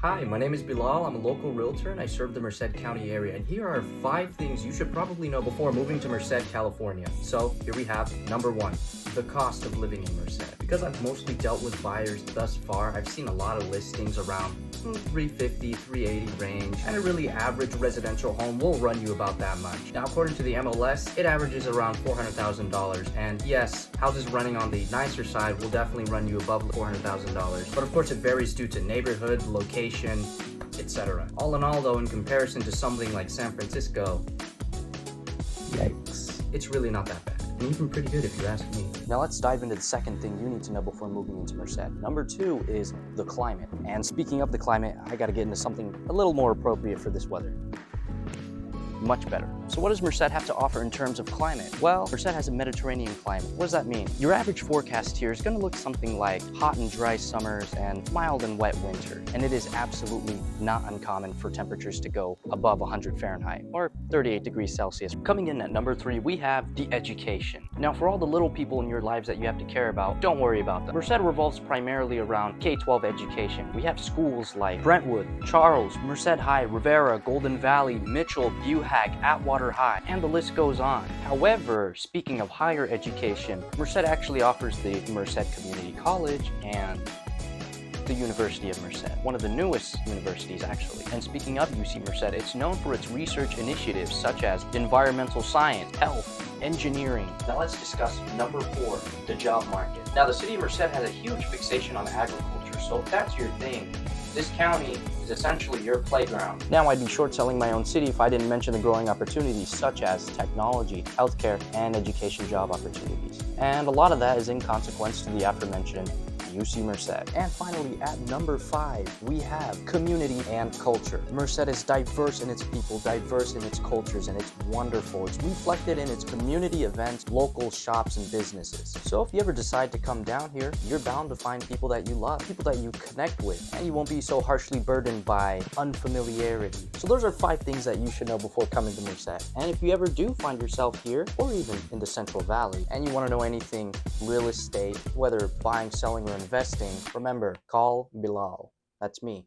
Hi, my name is Bilal. I'm a local realtor and I serve the Merced County area. And here are 5 things you should probably know before moving to Merced, California. So here we have number 1, the cost of living in Merced. Because I've mostly dealt with buyers thus far, I've seen a lot of listings around 350, 380 range, and a really average residential home will run you about that much. Now, according to the MLS, it averages around $400,000. And yes, houses running on the nicer side will definitely run you above $400,000. But of course, it varies due to neighborhood, location, etc. All in all though, in comparison to something like San Francisco, yikes, it's really not that bad. And even pretty good if you ask me. Now let's dive into the second thing you need to know before moving into Merced. Number 2 is the climate. And speaking of the climate, I gotta get into something a little more appropriate for this weather. Much better. So what does Merced have to offer in terms of climate? Well, Merced has a Mediterranean climate. What does that mean? Your average forecast here is going to look something like hot and dry summers and mild and wet winter. And it is absolutely not uncommon for temperatures to go above 100 Fahrenheit or 38 degrees Celsius. Coming in at number 3, we have the education. Now, for all the little people in your lives that you have to care about, don't worry about them. Merced revolves primarily around K-12 education. We have schools like Brentwood, Charles, Merced High, Rivera, Golden Valley, Mitchell, Buhack, Atwater High, and the list goes on. However, speaking of higher education, Merced actually offers the Merced Community College and the University of Merced, one of the newest universities actually. And speaking of UC Merced, it's known for its research initiatives such as environmental science, health, engineering. Now let's discuss number 4, the job market. Now the city of Merced has a huge fixation on agriculture, so if that's your thing, this county is essentially your playground. Now, I'd be short selling my own city if I didn't mention the growing opportunities such as technology, healthcare, and education job opportunities. And a lot of that is in consequence to the aforementioned UC Merced. And finally, at number 5, we have community and culture. Merced is diverse in its people, diverse in its cultures, and it's wonderful. It's reflected in its community events, local shops, and businesses. So if you ever decide to come down here, you're bound to find people that you love, people that you connect with, and you won't be so harshly burdened by unfamiliarity. So those are 5 things that you should know before coming to Merced. And if you ever do find yourself here, or even in the Central Valley, and you want to know anything real estate, whether buying, selling, or investing, remember, call Bilal. That's me.